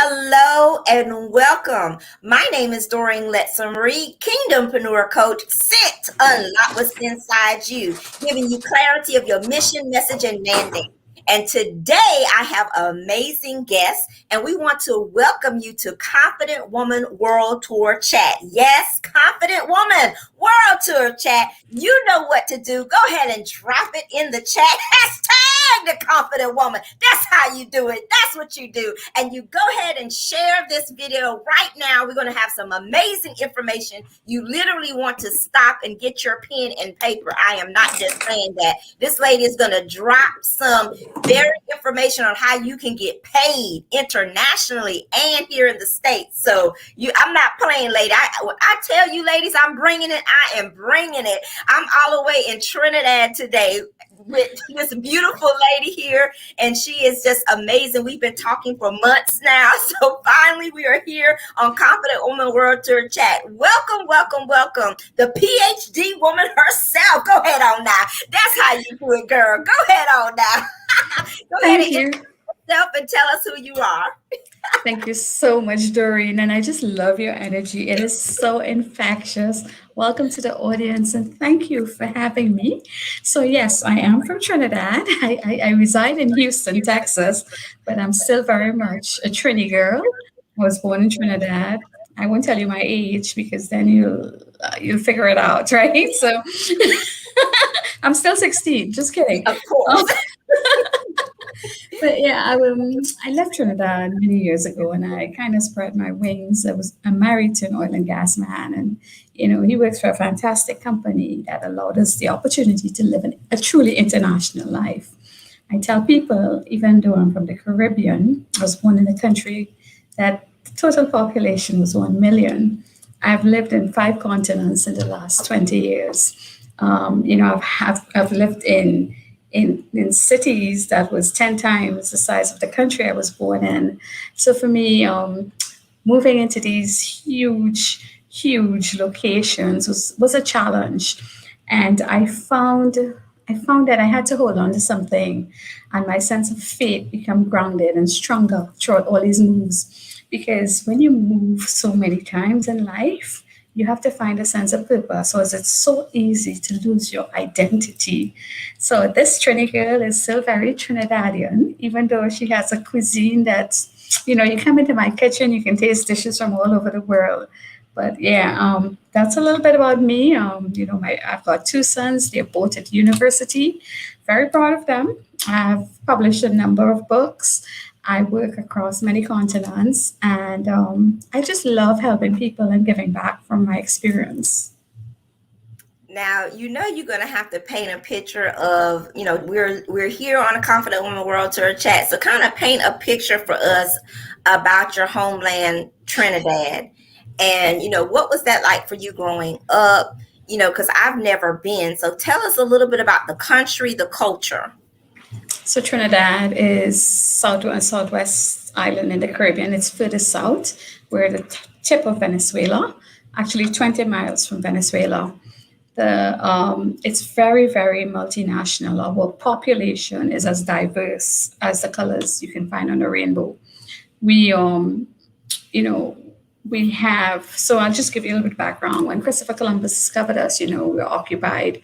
Hello and welcome. My name is Doreen Lettsome Reid, Kingdompreneur Coach, sent to unlock what's inside you, giving you clarity of your mission, message, and mandate. And today I have an amazing guest, and we want to welcome you to Confident Woman World Tour Chat. Yes, Confident Woman World Tour Chat. You know what to do. Go ahead and drop it in the chat. Hashtag the Confident Woman. That's how you do it. That's what you do. And you go ahead and share this video right now. We're going to have some amazing information. You literally want to stop and get your pen and paper. I am not just saying that. This lady is going to drop some very information on how you can get paid internationally and here in the States. So I'm not playing, lady. I tell you, ladies, I'm bringing it. I am bringing it. I'm all the way in Trinidad today with this beautiful lady here, and she is just amazing. We've been talking for months now, so finally we are here on Confident Woman World Tour Chat. Welcome, welcome, welcome, the PhD woman herself. Go ahead on now. That's how you do it, girl. Go ahead on now. Go ahead and introduce yourself and tell us who you are. Thank you so much, Doreen. And I just love your energy. It is so infectious. Welcome to the audience and thank you for having me. So, yes, I am from Trinidad. I reside in Houston, Texas, but I'm still very much a Trini girl. I was born in Trinidad. I won't tell you my age because then you'll figure it out, right? So I'm still 16. Just kidding. Of course. But yeah, I left Trinidad many years ago, and I kind of spread my wings. I'm married to an oil and gas man, and he works for a fantastic company that allowed us the opportunity to live a truly international life. I tell people, even though I'm from the Caribbean, I was born in a country that the total population was 1 million. I've lived in 5 continents in the last 20 years. I've lived in cities that was 10 times the size of the country I was born in. So for me, moving into these huge locations was a challenge. And I found that I had to hold on to something, and my sense of faith become grounded and stronger throughout all these moves. Because when you move so many times in life, you have to find a sense of purpose, or it's so easy to lose your identity. So this Trini girl is still very Trinidadian, even though she has a cuisine that's, you come into my kitchen, you can taste dishes from all over the world. But yeah, that's a little bit about me. I've got 2 sons. They're both at university. Very proud of them. I've published a number of books. I work across many continents, and I just love helping people and giving back from my experience. Now, you're going to have to paint a picture of, we're here on a Confident Woman World Tour Chat. So kind of paint a picture for us about your homeland, Trinidad. And, what was that like for you growing up? Because I've never been. So tell us a little bit about the country, the culture. So Trinidad is southwest island in the Caribbean. It's further south. We're at the tip of Venezuela, actually 20 miles from Venezuela. It's very, very multinational. Our population is as diverse as the colors you can find on the rainbow. We you know, we have, so I'll just give you a little bit of background. When Christopher Columbus discovered us, we were occupied.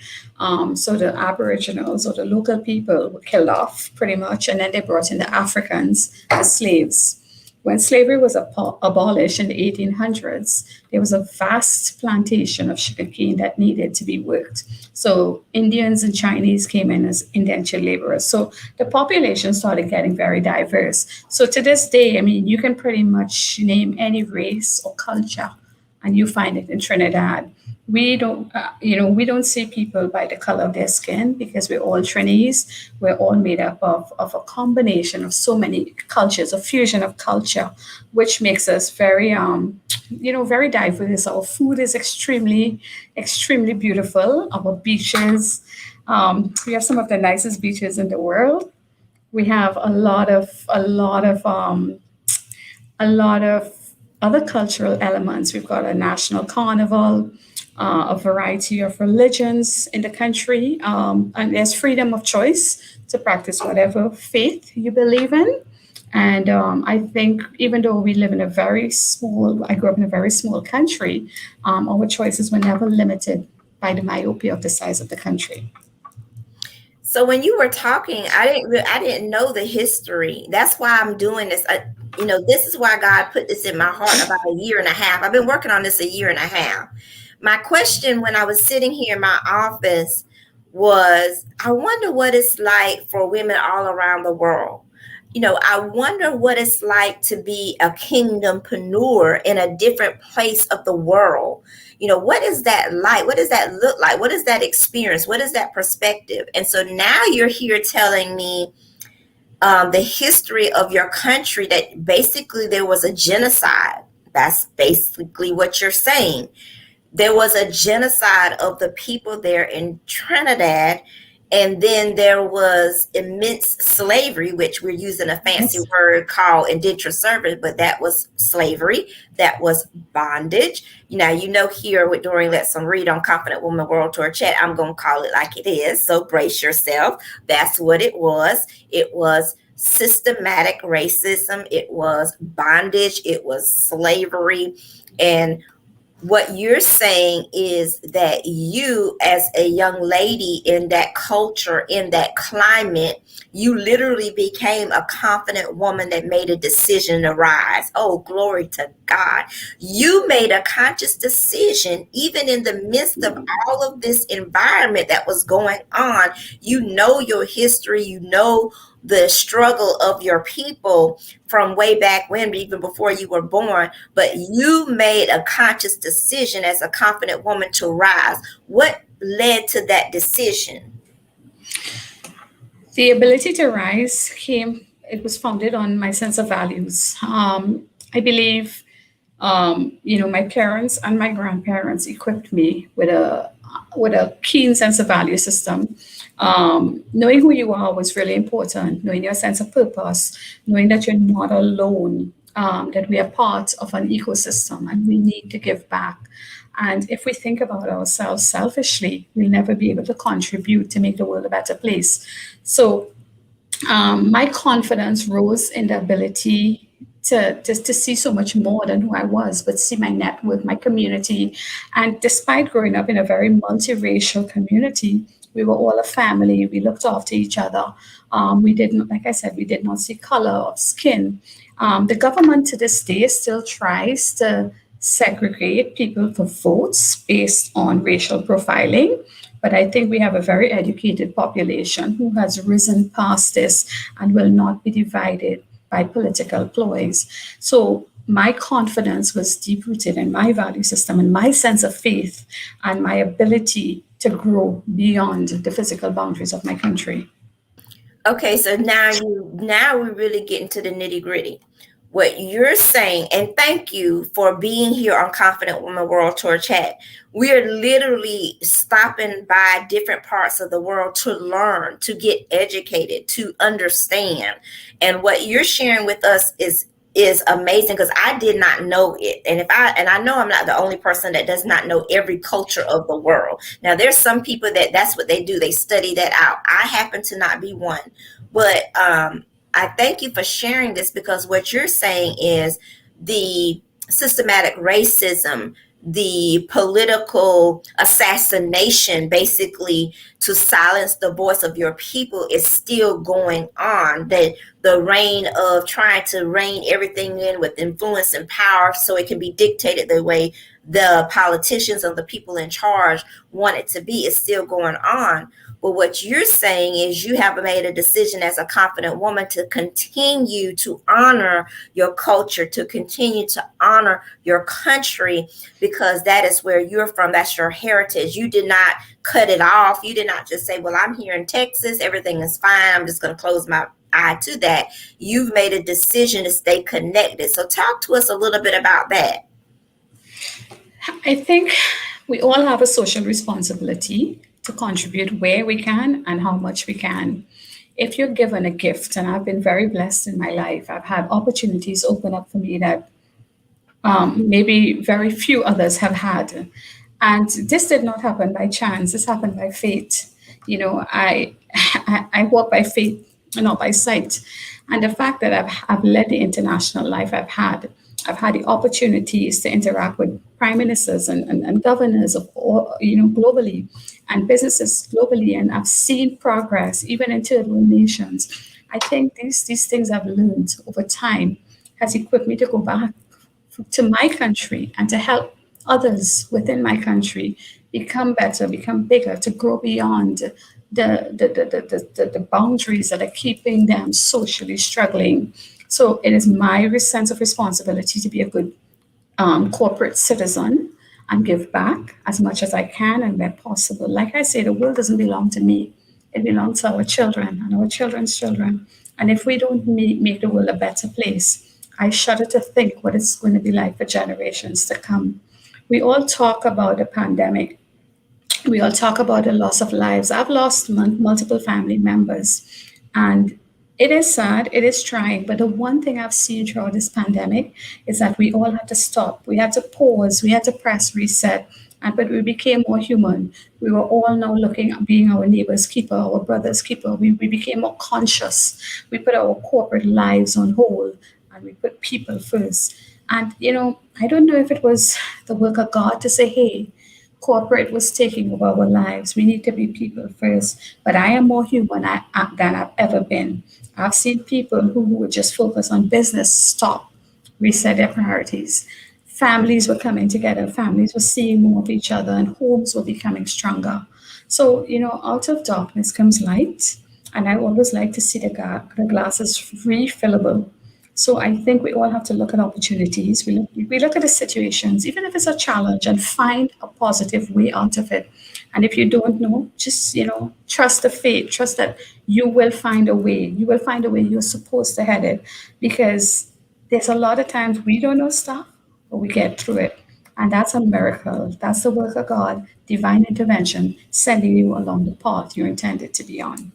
So the Aboriginals or the local people were killed off pretty much. And then they brought in the Africans as slaves. When slavery was abolished in the 1800s, there was a vast plantation of sugarcane that needed to be worked. So Indians and Chinese came in as indentured laborers. So the population started getting very diverse. So to this day, I mean, you can pretty much name any race or culture, and you find it in Trinidad. We don't see people by the color of their skin because we're all Trinis. We're all made up of a combination of so many cultures, a fusion of culture, which makes us very diverse. Our food is extremely beautiful. Our beaches, we have some of the nicest beaches in the world. We have a lot of other cultural elements. We've got a national carnival, a variety of religions in the country, and there's freedom of choice to practice whatever faith you believe in. And I think even though we live in a very small, I grew up in a very small country, our choices were never limited by the myopia of the size of the country. So when you were talking, I didn't know the history. That's why I'm doing this. This is why God put this in my heart about a year and a half. I've been working on this a year and a half. My question when I was sitting here in my office was, I wonder what it's like for women all around the world. I wonder what it's like to be a kingdompreneur in a different place of the world. What is that like? What does that look like? What is that experience? What is that perspective? And so now you're here telling me the history of your country, that basically there was a genocide. That's basically what you're saying. There was a genocide of the people there in Trinidad. And then there was immense slavery, which we're using a fancy Yes. word called indentured service, but that was slavery. That was bondage. Here with Doreen Lettsome Reid on Confident Woman World Tour Chat, I'm going to call it like it is. So brace yourself. That's what it was. It was systematic racism. It was bondage. It was slavery. And what you're saying is that you, as a young lady in that culture, in that climate, you literally became a confident woman that made a decision to rise. Oh, glory to God. You made a conscious decision, even in the midst of all of this environment that was going on. You know your history, you know the struggle of your people from way back when, even before you were born, but you made a conscious decision as a confident woman to rise. What led to that decision? The ability to rise came, it was founded on my sense of values. I believe, my parents and my grandparents equipped me with a keen sense of value system. Knowing who you are was really important, knowing your sense of purpose, knowing that you're not alone, that we are part of an ecosystem and we need to give back. And if we think about ourselves selfishly, we'll never be able to contribute to make the world a better place. So my confidence rose in the ability to see so much more than who I was, but see my network, my community. And despite growing up in a very multiracial community, we were all a family. We looked after each other. We didn't, like I said, we did not see color of skin. The government to this day still tries to segregate people for votes based on racial profiling. But I think we have a very educated population who has risen past this and will not be divided by political ploys. So my confidence was deep rooted in my value system and my sense of faith and my ability to grow beyond the physical boundaries of my country. Okay, so now we really get into the nitty gritty. What you're saying, and thank you for being here on Confident Woman World Tour Chat. We're literally stopping by different parts of the world to learn, to get educated, to understand. And what you're sharing with us is amazing, because I did not know it. And I know I'm not the only person that does not know every culture of the world. Now there's some people that's what they do. They study that out. I happen to not be one. But I thank you for sharing this, because what you're saying is the systematic racism, the political assassination, basically to silence the voice of your people, is still going on. That the reign of trying to rein everything in with influence and power so it can be dictated the way the politicians or the people in charge want it to be is still going on. But what you're saying is you have made a decision as a confident woman to continue to honor your culture, to continue to honor your country, because that is where you're from. That's your heritage. You did not cut it off. You did not just say, well, I'm here in Texas, everything is fine, I'm just going to close my eye to that. You've made a decision to stay connected. So talk to us a little bit about that. I think we all have a social responsibility to contribute where we can and how much we can. If you're given a gift, and I've been very blessed in my life, I've had opportunities open up for me that maybe very few others have had. And this did not happen by chance. This happened by faith. I walk by faith not by sight. And the fact that I've led the international life I've had the opportunities to interact with prime ministers and governors of all, globally, and businesses globally, and I've seen progress even in third world nations. I think these things I've learned over time has equipped me to go back to my country and to help others within my country become better, become bigger, to grow beyond the boundaries that are keeping them socially struggling. So it is my sense of responsibility to be a good corporate citizen and give back as much as I can and where possible. Like I say, the world doesn't belong to me. It belongs to our children and our children's children. And if we don't make the world a better place, I shudder to think what it's going to be like for generations to come. We all talk about the pandemic. We all talk about the loss of lives. I've lost multiple family members, and it is sad, it is trying. But the one thing I've seen throughout this pandemic is that we all had to stop, we had to pause, we had to press reset, and but we became more human. We were all now looking at being our neighbor's keeper, our brother's keeper. We became more conscious. We put our corporate lives on hold, and we put people first. And I don't know if it was the work of God to say, hey, corporate was taking over our lives. We need to be people first. But I am more human than I've ever been. I've seen people who would just focus on business stop, reset their priorities. Families were coming together, families were seeing more of each other, and homes were becoming stronger. So, out of darkness comes light. And I always like to see the glass is refillable. So I think we all have to look at opportunities. We look at the situations, even if it's a challenge, and find a positive way out of it. And if you don't know, just trust the fate. Trust that you will find a way. You will find a way. You're supposed to head it, because there's a lot of times we don't know stuff, but we get through it, and that's a miracle. That's the work of God, divine intervention, sending you along the path you're intended to be on.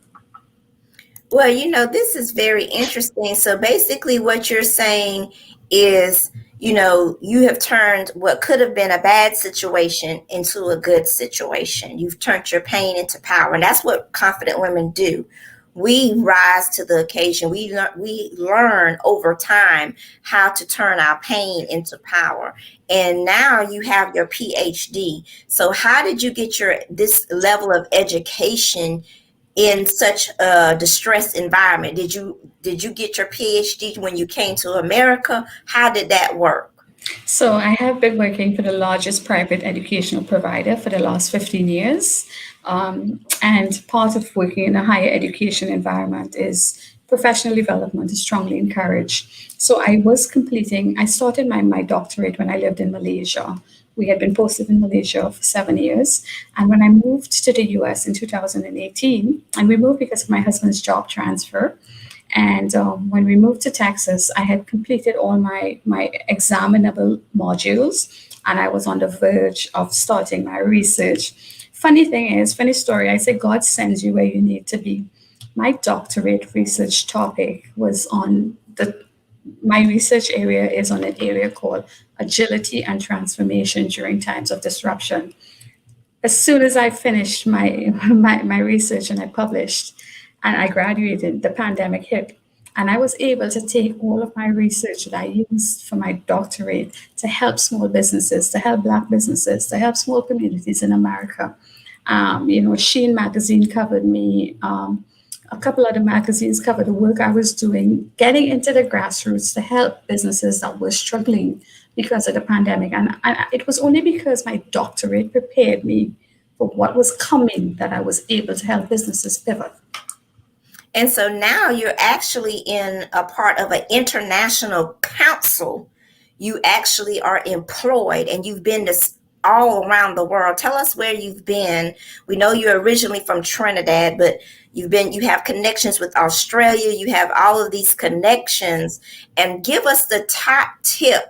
Well, this is very interesting. So basically, what you're saying is, you have turned what could have been a bad situation into a good situation. You've turned your pain into power. And that's what confident women do. We rise to the occasion. We learn over time how to turn our pain into power. And now you have your PhD. So how did you get this level of education in such a distressed environment? Did you get your PhD when you came to America? How did that work? So I have been working for the largest private educational provider for the last 15 years. And part of working in a higher education environment is professional development is strongly encouraged. So I started my doctorate when I lived in Malaysia. We had been posted in Malaysia for 7 years. And when I moved to the US in 2018, and we moved because of my husband's job transfer. And when we moved to Texas, I had completed all my examinable modules, and I was on the verge of starting my research. Funny story, I say God sends you where you need to be. My doctorate research topic was my research area is on an area called agility and transformation during times of disruption. As soon as I finished my research and I published and I graduated, the pandemic hit. And I was able to take all of my research that I used for my doctorate to help small businesses, to help Black businesses, to help small communities in America. Sheen magazine covered me. A couple other magazines covered the work I was doing, getting into the grassroots to help businesses that were struggling because of the pandemic. And it was only because my doctorate prepared me for what was coming that I was able to help businesses pivot. And so now you're actually in a part of an international council. You actually are employed, and you've been this all around the world. Tell us where you've been. We know you're originally from Trinidad, but you have connections with Australia. You have all of these connections, and give us the top tip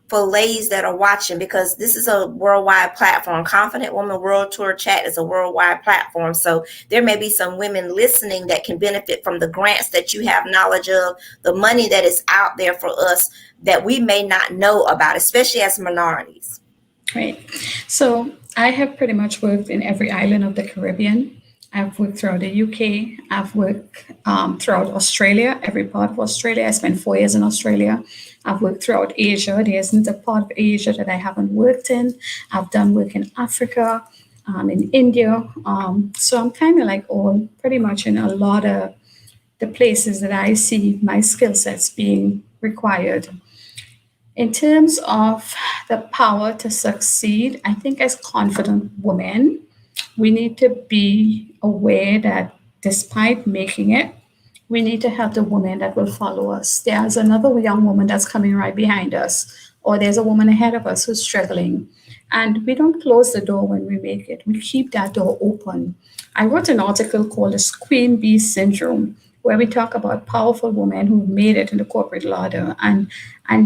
for ladies that are watching, because this is a worldwide platform. Confident Woman World Tour Chat is a worldwide platform. So there may be some women listening that can benefit from the grants that you have knowledge of, the money that is out there for us that we may not know about, especially as minorities. Right. So I have pretty much worked in every island of the Caribbean. I've worked throughout the UK. I've worked throughout Australia, every part of Australia. I spent 4 years in Australia. I've worked throughout Asia. There isn't a part of Asia that I haven't worked in. I've done work in Africa, in India. So I'm kind of like all pretty much in a lot of the places that I see my skill sets being required. In terms of the power to succeed, I think as confident women, we need to be aware that despite making it, we need to have the woman that will follow us. There's another young woman that's coming right behind us, or there's a woman ahead of us who's struggling. And we don't close the door when we make it, we keep that door open. I wrote an article called the Queen Bee Syndrome, where we talk about powerful women who've made it in the corporate ladder, and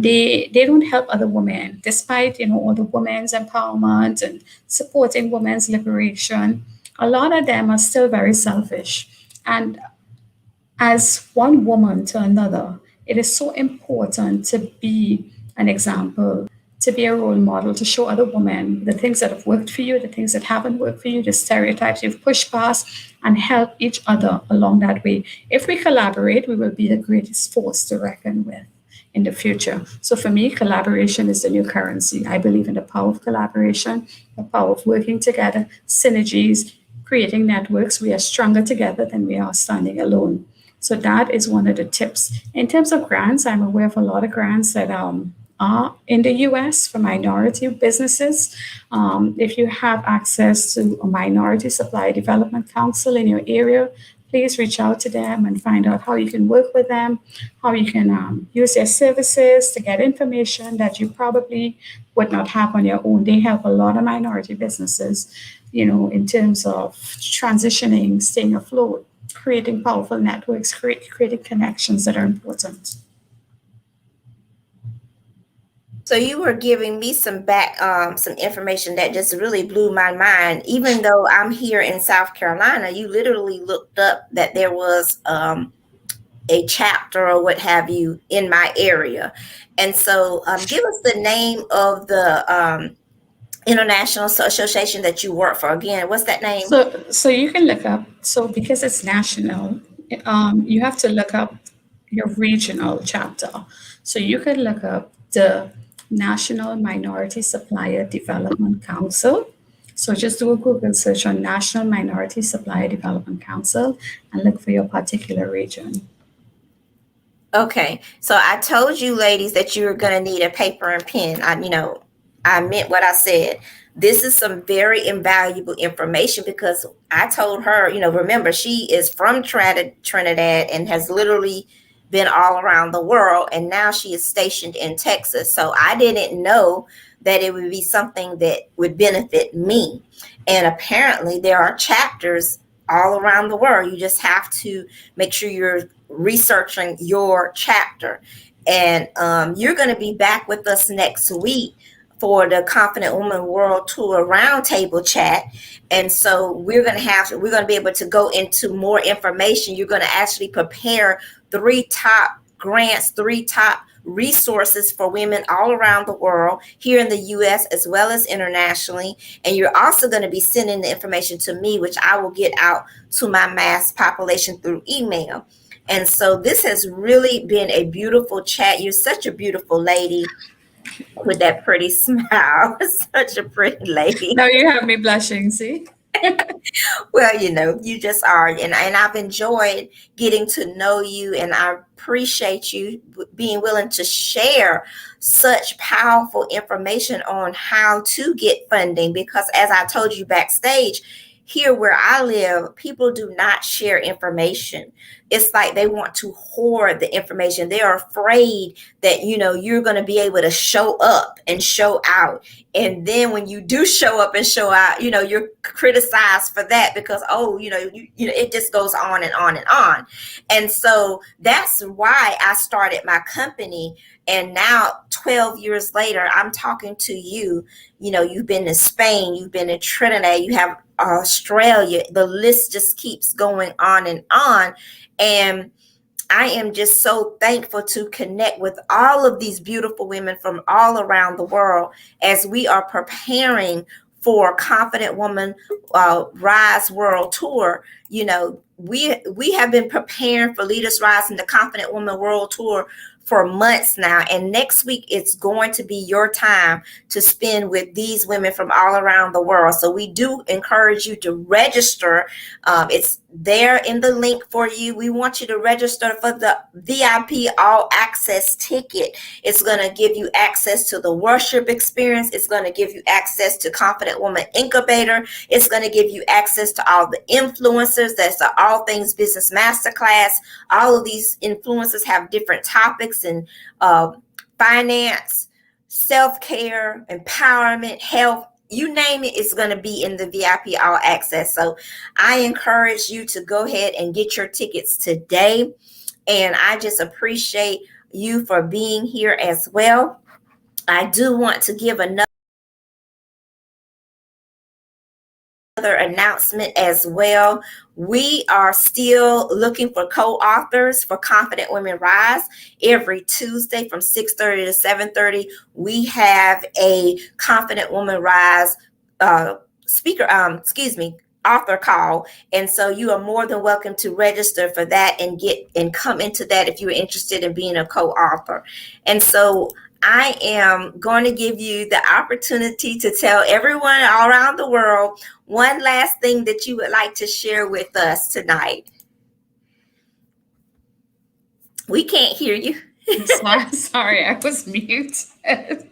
they don't help other women despite all the women's empowerment and supporting women's liberation. A lot of them are still very selfish. And as one woman to another, it is so important to be an example, to be a role model, to show other women the things that have worked for you, the things that haven't worked for you, the stereotypes you've pushed past, and help each other along that way. If we collaborate, we will be the greatest force to reckon with in the future. So for me, collaboration is the new currency. I believe in the power of collaboration, the power of working together, synergies, creating networks. We are stronger together than we are standing alone. So that is one of the tips. In terms of grants, I'm aware of a lot of grants that are in the US for minority businesses. If you have access to a Minority Supply Development Council in your area, please reach out to them and find out how you can work with them, how you can use their services to get information that you probably would not have on your own. They help a lot of minority businesses, in terms of transitioning, staying afloat, creating powerful networks, creating connections that are important. So you were giving me some information that just really blew my mind. Even though I'm here in South Carolina, you literally looked up that there was a chapter or what have you in my area. And so give us the name of the international association that you work for. Again, what's that name? So you can look up. So because it's national, you have to look up your regional chapter. So you can look up the National Minority Supplier Development Council. So just do a Google search on National Minority Supplier Development Council and look for your particular region. Okay, so I told you ladies that you were going to need a paper and pen. I meant what I said. This is some very invaluable information because I told her, remember, she is from Trinidad and has literally been all around the world. And now she is stationed in Texas. So I didn't know that it would be something that would benefit me. And apparently there are chapters all around the world. You just have to make sure you're researching your chapter. And you're going to be back with us next week for the Confident Woman World Tour Roundtable Chat. And so we're going to be able to go into more information. You're going to actually prepare 3 top grants, 3 top resources for women all around the world, here in the US as well as internationally. And you're also going to be sending the information to me, which I will get out to my mass population through email. And so this has really been a beautiful chat. You're such a beautiful lady with that pretty smile. Such a pretty lady. Now you have me blushing, see? Well, you just are. And I've enjoyed getting to know you, and I appreciate you being willing to share such powerful information on how to get funding. Because as I told you backstage, here where I live, people do not share information. It's like they want to hoard the information. They're afraid that, you're going to be able to show up and show out. And then when you do show up and show out, you're criticized for that because, it just goes on and on and on. And so that's why I started my company. And now 12 years later, I'm talking to you. You've been in Spain, you've been in Trinidad, you have Australia. The list just keeps going on and on. And I am just so thankful to connect with all of these beautiful women from all around the world as we are preparing for Confident Woman Rise World Tour. we have been preparing for Leaders Rise in the Confident Woman World Tour for months now, and next week it's going to be your time to spend with these women from all around the world. So we do encourage you to register. It's there in the link for you. We want you to register for the VIP all access ticket. It's going to give you access to the worship experience. It's going to give you access to Confident Woman Incubator. It's going to give you access to all the influencers. That's the All Things Business Masterclass. All of these influencers have different topics in finance, self-care, empowerment, health, you name it, it's going to be in the VIP all access. So I encourage you to go ahead and get your tickets today. And I just appreciate you for being here as well. I do want to give another announcement as well. We are still looking for co-authors for Confident Women Rise. Every Tuesday from 6:30 to 7:30, we have a Confident Woman Rise author call. And so you are more than welcome to register for that and come into that if you're interested in being a co-author. And so I am going to give you the opportunity to tell everyone all around the world one last thing that you would like to share with us tonight. We can't hear you. Sorry, I was muted.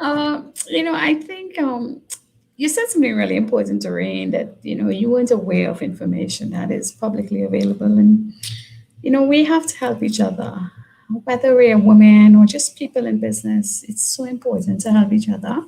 I think you said something really important, Doreen, that, you weren't aware of information that is publicly available. And, we have to help each other, whether we're a woman or just people in business. It's so important to help each other.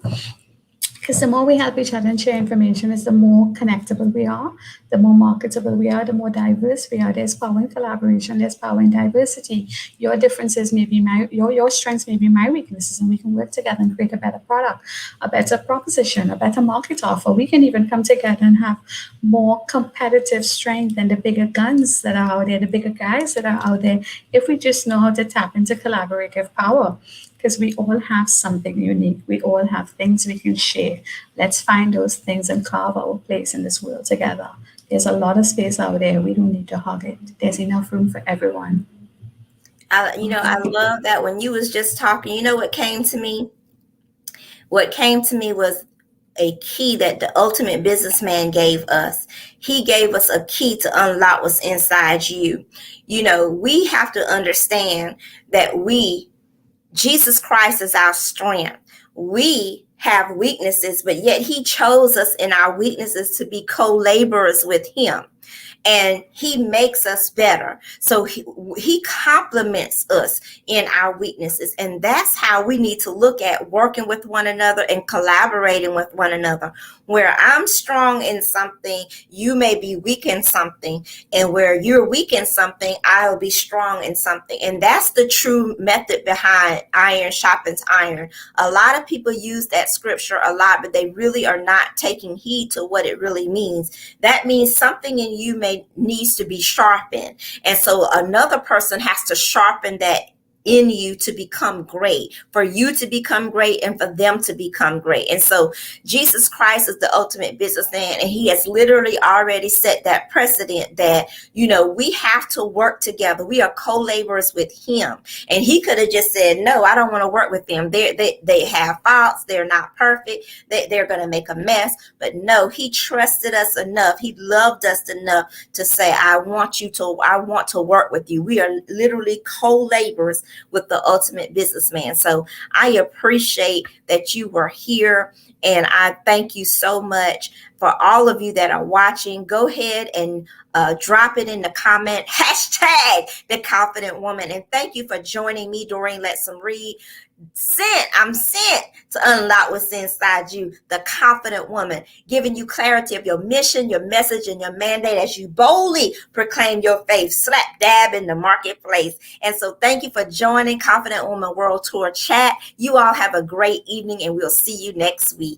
Because the more we help each other and share information, is the more connectable we are, the more marketable we are, the more diverse we are. There's power in collaboration, there's power in diversity. Your differences may be your strengths may be my weaknesses, and we can work together and create a better product, a better proposition, a better market offer. We can even come together and have more competitive strength than the bigger guns that are out there, the bigger guys that are out there, if we just know how to tap into collaborative power. Because we all have something unique. We all have things we can share. Let's find those things and carve our place in this world together. There's a lot of space out there. We don't need to hog it. There's enough room for everyone. I love that when you was just talking, what came to me? What came to me was a key that the ultimate businessman gave us. He gave us a key to unlock what's inside you. We have to understand that Jesus Christ is our strength. We have weaknesses, but yet he chose us in our weaknesses to be co-laborers with him. And he makes us better. So he compliments us in our weaknesses. And that's how we need to look at working with one another and collaborating with one another. Where I'm strong in something, you may be weak in something. And where you're weak in something, I'll be strong in something. And that's the true method behind iron sharpens iron. A lot of people use that scripture a lot, but they really are not taking heed to what it really means. That means something in you needs to be sharpened. And so another person has to sharpen that in you to become great, for you to become great and for them to become great. And so Jesus Christ is the ultimate businessman, and he has literally already set that precedent that, we have to work together. We are co-laborers with him. And he could have just said, no, I don't want to work with them. They have faults. They're not perfect. They're going to make a mess. But no, he trusted us enough. He loved us enough to say, I want to work with you. We are literally co-laborers with the ultimate businessman. So I appreciate that you were here, and I thank you so much. For all of you that are watching, go ahead and drop it in the comment, hashtag the confident woman. And thank you for joining me, Doreen Lettsome Reid. I'm sent to unlock what's inside you, the confident woman, giving you clarity of your mission, your message, and your mandate as you boldly proclaim your faith, slap dab in the marketplace. And so thank you for joining Confident Woman World Tour Chat. You all have a great evening, and we'll see you next week.